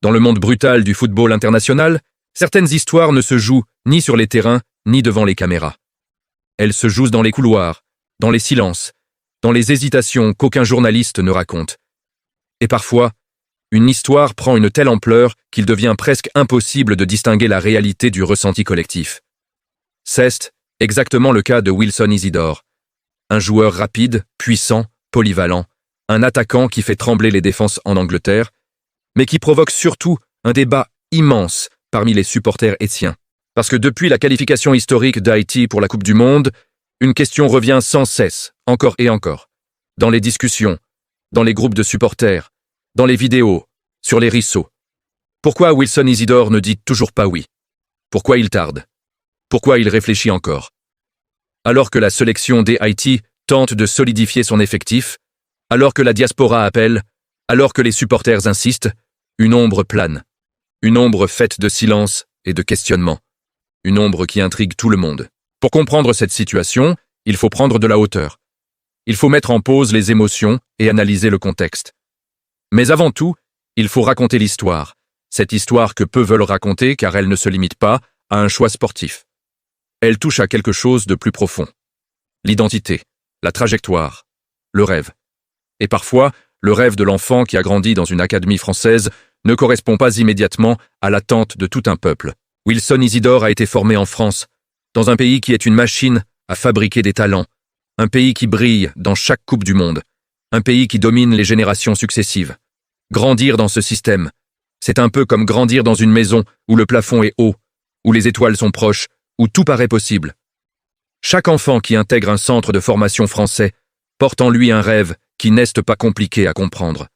Dans le monde brutal du football international, certaines histoires ne se jouent ni sur les terrains, ni devant les caméras. Elles se jouent dans les couloirs, dans les silences, dans les hésitations qu'aucun journaliste ne raconte. Et parfois, une histoire prend une telle ampleur qu'il devient presque impossible de distinguer la réalité du ressenti collectif. C'est exactement le cas de Wilson Isidore. Un joueur rapide, puissant, polyvalent, un attaquant qui fait trembler les défenses en Angleterre, mais qui provoque surtout un débat immense parmi les supporters haïtiens. Parce que depuis la qualification historique d'Haïti pour la Coupe du Monde, une question revient sans cesse, encore et encore. Dans les discussions, dans les groupes de supporters, dans les vidéos, sur les réseaux. Pourquoi Wilson Isidore ne dit toujours pas oui? Pourquoi il tarde? Pourquoi il réfléchit encore? Alors que la sélection des Haïti tente de solidifier son effectif, alors que la diaspora appelle, alors que les supporters insistent, une ombre plane. Une ombre faite de silence et de questionnement. Une ombre qui intrigue tout le monde. Pour comprendre cette situation, il faut prendre de la hauteur. Il faut mettre en pause les émotions et analyser le contexte. Mais avant tout, il faut raconter l'histoire. Cette histoire que peu veulent raconter car elle ne se limite pas à un choix sportif. Elle touche à quelque chose de plus profond. L'identité, la trajectoire, le rêve. Et parfois, le rêve de l'enfant qui a grandi dans une académie française ne correspond pas immédiatement à l'attente de tout un peuple. Wilson Isidore a été formé en France, dans un pays qui est une machine à fabriquer des talents, un pays qui brille dans chaque Coupe du Monde, un pays qui domine les générations successives. Grandir dans ce système, c'est un peu comme grandir dans une maison où le plafond est haut, où les étoiles sont proches, où tout paraît possible. Chaque enfant qui intègre un centre de formation français porte en lui un rêve qui n'est pas compliqué à comprendre.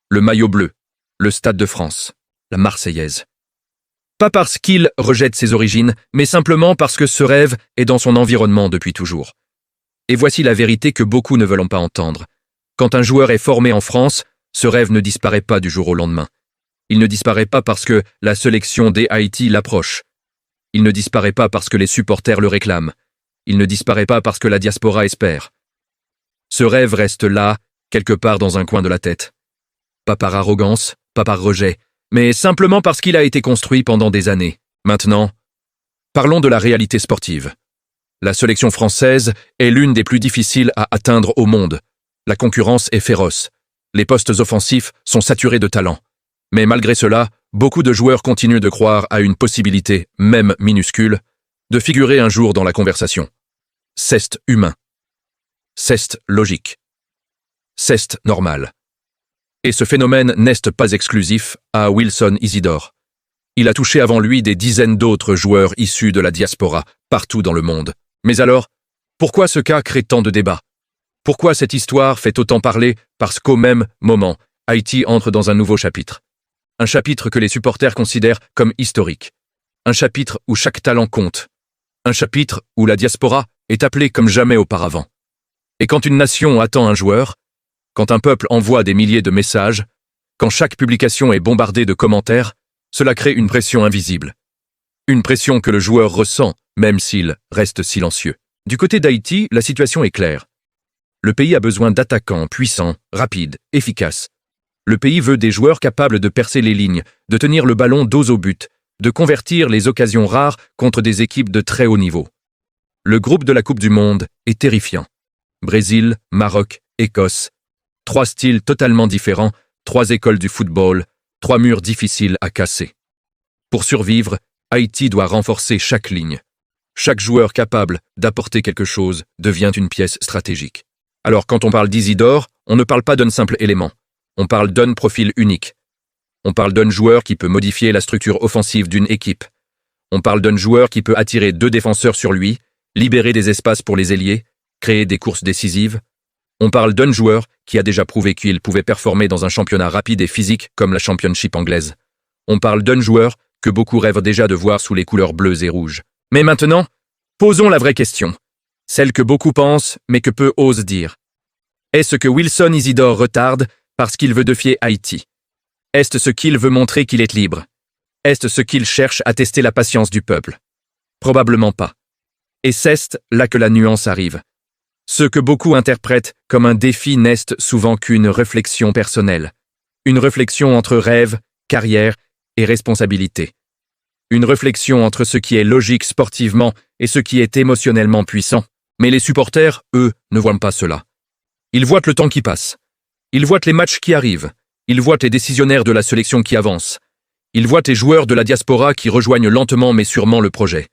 Le maillot bleu, le Stade de France, la Marseillaise. Pas parce qu'il rejette ses origines, mais simplement parce que ce rêve est dans son environnement depuis toujours. Et voici la vérité que beaucoup ne veulent pas entendre. Quand un joueur est formé en France, ce rêve ne disparaît pas du jour au lendemain. Il ne disparaît pas parce que la sélection des Haïti l'approche. Il ne disparaît pas parce que les supporters le réclament. Il ne disparaît pas parce que la diaspora espère. Ce rêve reste là, quelque part dans un coin de la tête. Pas par arrogance, pas par rejet, mais simplement parce qu'il a été construit pendant des années. Maintenant, parlons de la réalité sportive. La sélection française est l'une des plus difficiles à atteindre au monde. La concurrence est féroce. Les postes offensifs sont saturés de talent. Mais malgré cela, beaucoup de joueurs continuent de croire à une possibilité, même minuscule, de figurer un jour dans la conversation. C'est humain. C'est logique. C'est normal. Et ce phénomène n'est pas exclusif à Wilson Isidore. Il a touché avant lui des dizaines d'autres joueurs issus de la diaspora, partout dans le monde. Mais alors, pourquoi ce cas crée tant de débats? Pourquoi cette histoire fait autant parler? Parce qu'au même moment, Haïti entre dans un nouveau chapitre. Un chapitre que les supporters considèrent comme historique. Un chapitre où chaque talent compte. Un chapitre où la diaspora est appelée comme jamais auparavant. Et quand une nation attend un joueur, quand un peuple envoie des milliers de messages, quand chaque publication est bombardée de commentaires, cela crée une pression invisible. Une pression que le joueur ressent, même s'il reste silencieux. Du côté d'Haïti, la situation est claire. Le pays a besoin d'attaquants puissants, rapides, efficaces. Le pays veut des joueurs capables de percer les lignes, de tenir le ballon dos au but, de convertir les occasions rares contre des équipes de très haut niveau. Le groupe de la Coupe du Monde est terrifiant. Brésil, Maroc, Écosse. 3 styles totalement différents, 3 écoles du football, 3 murs difficiles à casser. Pour survivre, Haïti doit renforcer chaque ligne. Chaque joueur capable d'apporter quelque chose devient une pièce stratégique. Alors quand on parle d'Isidore, on ne parle pas d'un simple élément. On parle d'un profil unique. On parle d'un joueur qui peut modifier la structure offensive d'une équipe. On parle d'un joueur qui peut attirer 2 défenseurs sur lui, libérer des espaces pour les ailiers, créer des courses décisives. On parle d'un joueur qui a déjà prouvé qu'il pouvait performer dans un championnat rapide et physique comme la Championship anglaise. On parle d'un joueur que beaucoup rêvent déjà de voir sous les couleurs bleues et rouges. Mais maintenant, posons la vraie question. Celle que beaucoup pensent, mais que peu osent dire. Est-ce que Wilson Isidore retarde parce qu'il veut défier Haïti? Est-ce ce qu'il veut montrer qu'il est libre? Est-ce ce qu'il cherche à tester la patience du peuple? Probablement pas. Et c'est là que la nuance arrive. Ce que beaucoup interprètent comme un défi n'est souvent qu'une réflexion personnelle. Une réflexion entre rêve, carrière et responsabilité. Une réflexion entre ce qui est logique sportivement et ce qui est émotionnellement puissant. Mais les supporters, eux, ne voient pas cela. Ils voient le temps qui passe. Ils voient les matchs qui arrivent. Ils voient les décisionnaires de la sélection qui avancent. Ils voient les joueurs de la diaspora qui rejoignent lentement mais sûrement le projet.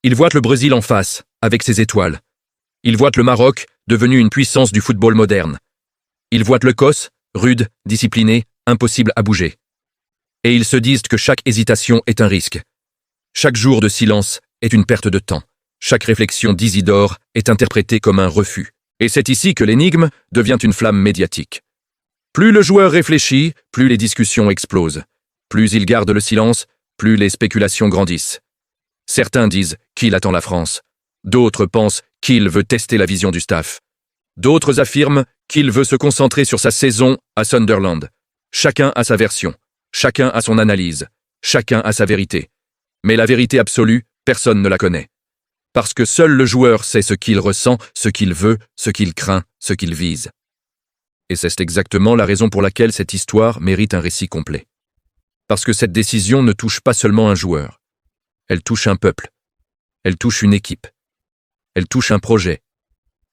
Ils voient le Brésil en face, avec ses étoiles. Ils voient le Maroc, devenu une puissance du football moderne. Ils voient l'Écosse, rude, disciplinée, impossible à bouger. Et ils se disent que chaque hésitation est un risque. Chaque jour de silence est une perte de temps. Chaque réflexion d'Isidore est interprétée comme un refus. Et c'est ici que l'énigme devient une flamme médiatique. Plus le joueur réfléchit, plus les discussions explosent. Plus il garde le silence, plus les spéculations grandissent. Certains disent qu'il attend la France. D'autres pensent qu'il veut tester la vision du staff. D'autres affirment qu'il veut se concentrer sur sa saison à Sunderland. Chacun a sa version. Chacun a son analyse. Chacun a sa vérité. Mais la vérité absolue, personne ne la connaît. Parce que seul le joueur sait ce qu'il ressent, ce qu'il veut, ce qu'il craint, ce qu'il vise. Et c'est exactement la raison pour laquelle cette histoire mérite un récit complet. Parce que cette décision ne touche pas seulement un joueur. Elle touche un peuple. Elle touche une équipe. Elle touche un projet.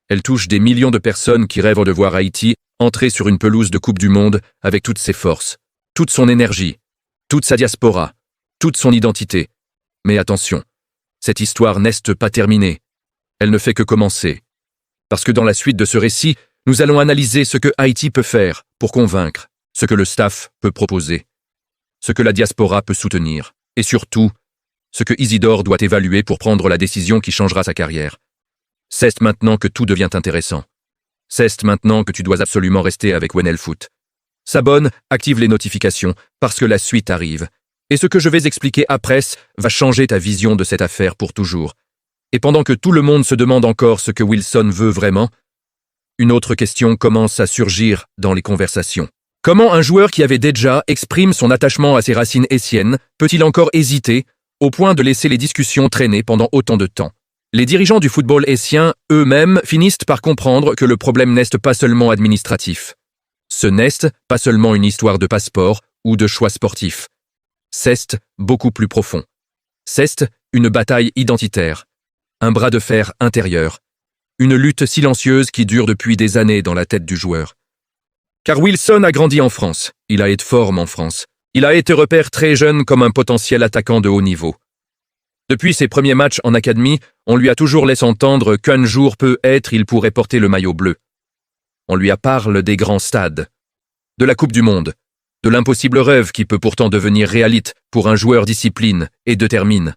Elle touche des millions de personnes qui rêvent de voir Haïti entrer sur une pelouse de Coupe du Monde avec toutes ses forces, toute son énergie, toute sa diaspora, toute son identité. Mais attention, cette histoire n'est pas terminée. Elle ne fait que commencer. Parce que dans la suite de ce récit, nous allons analyser ce que Haïti peut faire pour convaincre, ce que le staff peut proposer, ce que la diaspora peut soutenir, et surtout, ce que Isidore doit évaluer pour prendre la décision qui changera sa carrière. C'est maintenant que tout devient intéressant. C'est maintenant que tu dois absolument rester avec Wenel Foot. S'abonne, active les notifications, parce que la suite arrive. Et ce que je vais expliquer après va changer ta vision de cette affaire pour toujours. Et pendant que tout le monde se demande encore ce que Wilson veut vraiment, une autre question commence à surgir dans les conversations. Comment un joueur qui avait déjà exprime son attachement à ses racines haïtiennes peut-il encore hésiter au point de laisser les discussions traîner pendant autant de temps? Les dirigeants du football haïtien eux-mêmes finissent par comprendre que le problème n'est pas seulement administratif. Ce n'est pas seulement une histoire de passeport ou de choix sportif. C'est beaucoup plus profond. C'est une bataille identitaire, un bras de fer intérieur, une lutte silencieuse qui dure depuis des années dans la tête du joueur. Car Wilson a grandi en France, il a été formé en France, il a été repéré très jeune comme un potentiel attaquant de haut niveau. Depuis ses premiers matchs en académie, on lui a toujours laissé entendre qu'un jour peut-être il pourrait porter le maillot bleu. On lui a parlé des grands stades, de la Coupe du Monde, de l'impossible rêve qui peut pourtant devenir réalité pour un joueur discipline et détermine.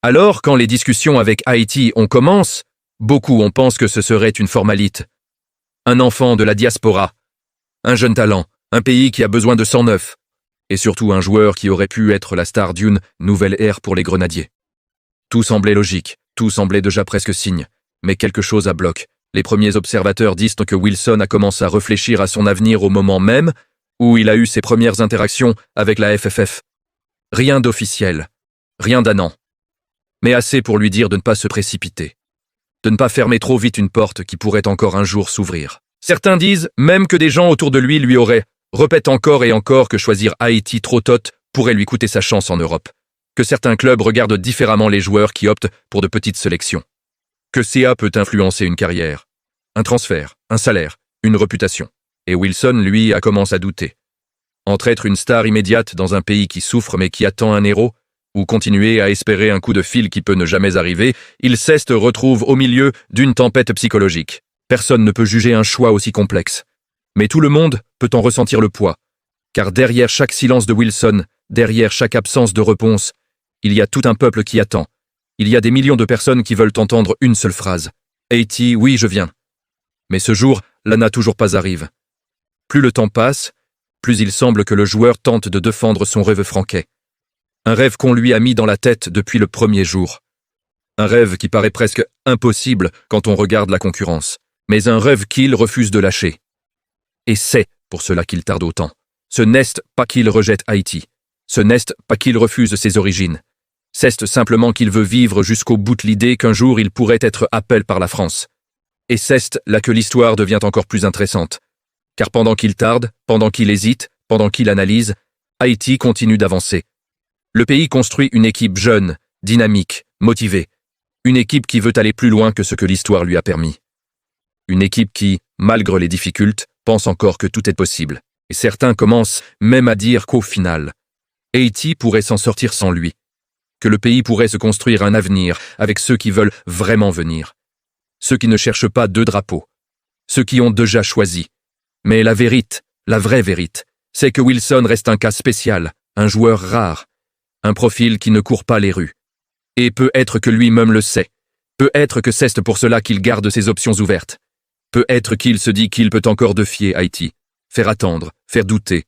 Alors, quand les discussions avec Haïti on commence, beaucoup on pense que ce serait une formalité. Un enfant de la diaspora, un jeune talent, un pays qui a besoin de sang neuf, et surtout un joueur qui aurait pu être la star d'une nouvelle ère pour les Grenadiers. Tout semblait logique, tout semblait déjà presque signe, mais quelque chose a bloqué. Les premiers observateurs disent que Wilson a commencé à réfléchir à son avenir au moment même où il a eu ses premières interactions avec la FFF. Rien d'officiel, rien d'annant, mais assez pour lui dire de ne pas se précipiter, de ne pas fermer trop vite une porte qui pourrait encore un jour s'ouvrir. Certains disent même que des gens autour de lui auraient répète encore et encore que choisir Haïti trop tôt pourrait lui coûter sa chance en Europe, que certains clubs regardent différemment les joueurs qui optent pour de petites sélections, que CA peut influencer une carrière, un transfert, un salaire, une réputation. Et Wilson, lui, a commencé à douter. Entre être une star immédiate dans un pays qui souffre mais qui attend un héros, ou continuer à espérer un coup de fil qui peut ne jamais arriver, il se retrouve au milieu d'une tempête psychologique. Personne ne peut juger un choix aussi complexe. Mais tout le monde peut en ressentir le poids, car derrière chaque silence de Wilson, derrière chaque absence de réponse, il y a tout un peuple qui attend. Il y a des millions de personnes qui veulent entendre une seule phrase. « Haïti, oui, je viens. » Mais ce jour, là n'a toujours pas arrivé. Plus le temps passe, plus il semble que le joueur tente de défendre son rêve franquais. Un rêve qu'on lui a mis dans la tête depuis le premier jour. Un rêve qui paraît presque impossible quand on regarde la concurrence, mais un rêve qu'il refuse de lâcher. Et c'est pour cela qu'il tarde autant. Ce n'est pas qu'il rejette Haïti. Ce n'est pas qu'il refuse ses origines. C'est simplement qu'il veut vivre jusqu'au bout de l'idée qu'un jour il pourrait être appelé par la France. Et c'est là que l'histoire devient encore plus intéressante. Car pendant qu'il tarde, pendant qu'il hésite, pendant qu'il analyse, Haïti continue d'avancer. Le pays construit une équipe jeune, dynamique, motivée. Une équipe qui veut aller plus loin que ce que l'histoire lui a permis. Une équipe qui, malgré les difficultés, pense encore que tout est possible. Et certains commencent même à dire qu'au final, Haïti pourrait s'en sortir sans lui. Que le pays pourrait se construire un avenir avec ceux qui veulent vraiment venir. Ceux qui ne cherchent pas deux drapeaux. Ceux qui ont déjà choisi. Mais la vérité, la vraie vérité, c'est que Wilson reste un cas spécial, un joueur rare, un profil qui ne court pas les rues. Et peut être que lui-même le sait. Peut être que c'est pour cela qu'il garde ses options ouvertes. Peut être qu'il se dit qu'il peut encore défier Haïti, faire attendre, faire douter,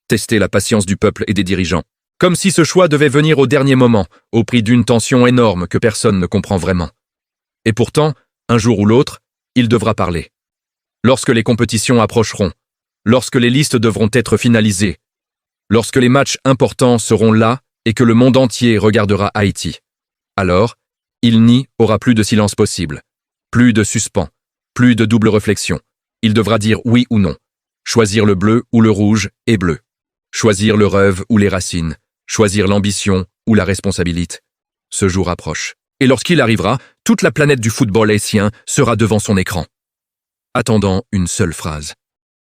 tester la patience du peuple et des dirigeants. Comme si ce choix devait venir au dernier moment, au prix d'une tension énorme que personne ne comprend vraiment. Et pourtant, un jour ou l'autre, il devra parler. Lorsque les compétitions approcheront, lorsque les listes devront être finalisées, lorsque les matchs importants seront là et que le monde entier regardera Haïti. Alors, il n'y aura plus de silence possible, plus de suspens, plus de double réflexion. Il devra dire oui ou non, choisir le bleu ou le rouge et bleu, choisir le rêve ou les racines, choisir l'ambition ou la responsabilité. Ce jour approche. Et lorsqu'il arrivera, toute la planète du football haïtien sera devant son écran, attendant une seule phrase.